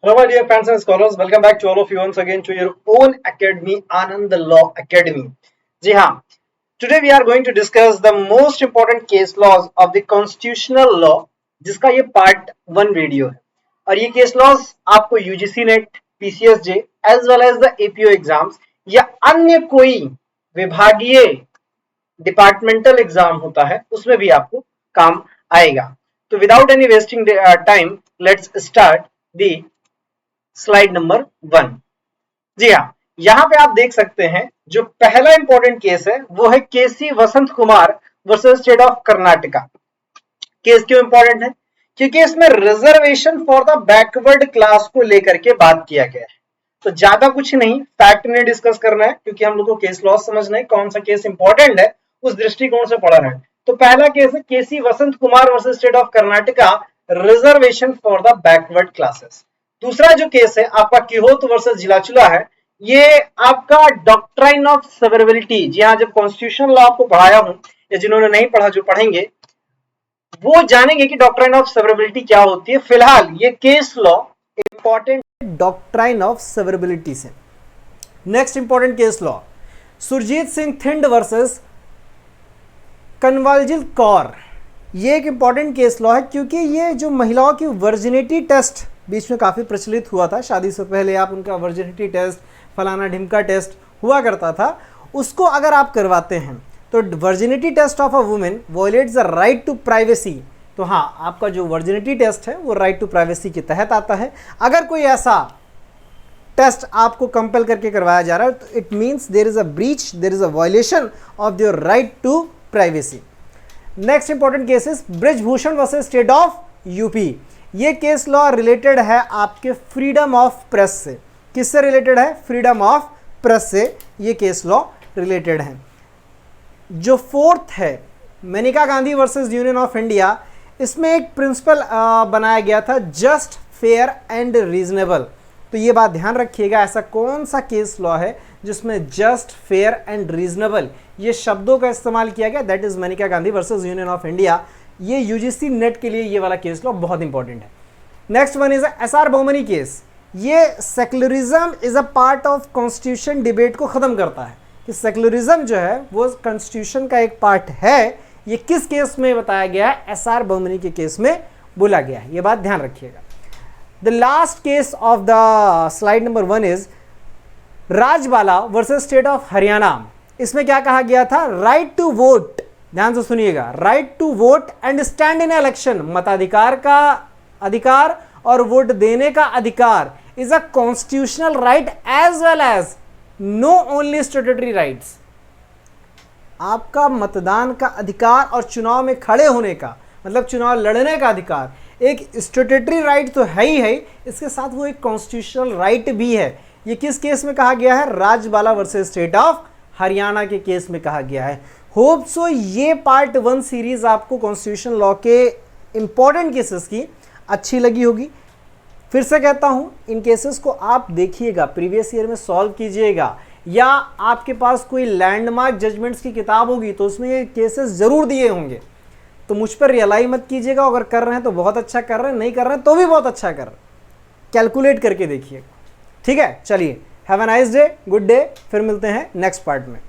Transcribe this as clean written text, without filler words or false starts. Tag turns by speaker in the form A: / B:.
A: Hello, my dear fans and scholars. Welcome back to all of you once again to your own academy, Anand Law Academy. जी हाँ, today we are going to discuss the most important case laws of the constitutional law, जिसका ये part 1 video है और ये case laws आपको UGC NET, PCSJ as well as the APO exams या अन्य कोई विभागीय डिपार्टमेंटल एग्जाम होता है उसमें भी आपको काम आएगा. तो without any wasting time let's start the slide number 1. जी हाँ, यहाँ पे आप देख सकते हैं जो पहला इंपॉर्टेंट केस है वो है KC Vasanth Kumar versus state of Karnataka. Case क्यों इंपॉर्टेंट है? क्योंकि इसमें reservation for the backward class को लेकर के बात किया गया है. तो ज्यादा कुछ नहीं, फैक्ट नहीं डिस्कस करना है क्योंकि हम लोग को केस लॉ समझना है, कौन सा केस इंपॉर्टेंट है उस दृष्टिकोण से पढ़ना है. तो पहला केस है KC Vasanth Kumar versus state of Karnataka, reservation for the backward classes. दूसरा जो केस है आपका किहोत वर्सेस जिलाचुला है. ये आपका डॉक्ट्राइन ऑफ सेवरेबिलिटी. जी हाँ, जब कॉन्स्टिट्यूशनल लॉ आपको पढ़ाया हूं या जिन्होंने नहीं पढ़ा जो पढ़ेंगे वो जानेंगे कि डॉक्ट्राइन ऑफ सेवरेबिलिटी क्या होती है. फिलहाल ये case law important doctrine of severability से. Next important case law Surjit Singh Thind versus Kanwaljit Kaur. ये एक इंपॉर्टेंट केस लॉ है क्योंकि ये जो महिलाओं की वर्जिनिटी टेस्ट बीच में काफ़ी प्रचलित हुआ था. शादी से पहले आप उनका वर्जिनिटी टेस्ट, फलाना ढिमका टेस्ट हुआ करता था, उसको अगर आप करवाते हैं तो virginity test of a women violates the right to privacy. तो हाँ, आपका जो वर्जिनिटी टेस्ट है वो राइट टू प्राइवेसी के तहत आता है. अगर कोई ऐसा टेस्ट आपको कंपेल करके करवाया जा रहा है तो it means there is a breach, there is a violation of your right to privacy. Next important case is Brijbhushan versus state of UP. ये केस लॉ रिलेटेड है आपके फ्रीडम ऑफ प्रेस से. किससे रिलेटेड है? फ्रीडम ऑफ प्रेस से ये case law related है. जो फोर्थ है Maneka Gandhi versus union of India, इसमें एक प्रिंसिपल बनाया गया था जस्ट, फेयर एंड रीजनेबल. तो ये बात ध्यान रखिएगा, ऐसा कौन सा केस लॉ है जिसमें जस्ट, फेयर एंड रीजनेबल ये शब्दों का इस्तेमाल किया गया? That is Maneka Gandhi versus union of India. ये यूजीसी नेट के लिए ये वाला केस लॉ बहुत इंपॉर्टेंट है. Next one is SR Bommai case. ये secularism is a part of constitution debate को खत्म करता है कि सेक्युलरिज्म जो है वो कॉन्स्टिट्यूशन का एक पार्ट है. ये किस केस में बताया गया है? एसआर बहुमनी के केस में बोला गया है. ये बात ध्यान रखिएगा. The last case of the slide number 1 is Rajbala versus state of Haryana. इसमें क्या कहा गया था? Right to vote. ध्यान से सुनिएगा, right to vote and stand in election. मताधिकार का अधिकार और वोट देने का अधिकार is a constitutional right as well as no only statutory rights. आपका मतदान का अधिकार और चुनाव में खड़े होने का मतलब चुनाव लड़ने का अधिकार एक स्टैट्यूटरी राइट तो है ही है, इसके साथ वो एक कॉन्स्टिट्यूशनल राइट भी है. ये किस केस में कहा गया है? Rajbala versus state of Haryana के केस में कहा गया है. होप सो ये पार्ट 1 सीरीज आपको कॉन्स्टिट्यूशन लॉ के इंपॉर्टेंट केसेस की अच्छी लगी होगी. फिर से कहता हूं, इन केसेस को आप देखिएगा, प्रीवियस ईयर में सॉल्व कीजिएगा, या आपके पास कोई लैंडमार्क जजमेंट्स की किताब होगी तो उसमें ये केसेस जरूर दिए होंगे. तो मुझ पर रियलाई मत कीजिएगा. अगर कर रहे हैं तो बहुत अच्छा कर रहे हैं, नहीं कर रहे हैं तो भी बहुत अच्छा कर रहे हैं. कैलकुलेट करके देखिएगा. ठीक है, चलिए, have a nice day, good day. फिर मिलते हैं नेक्स्ट पार्ट में.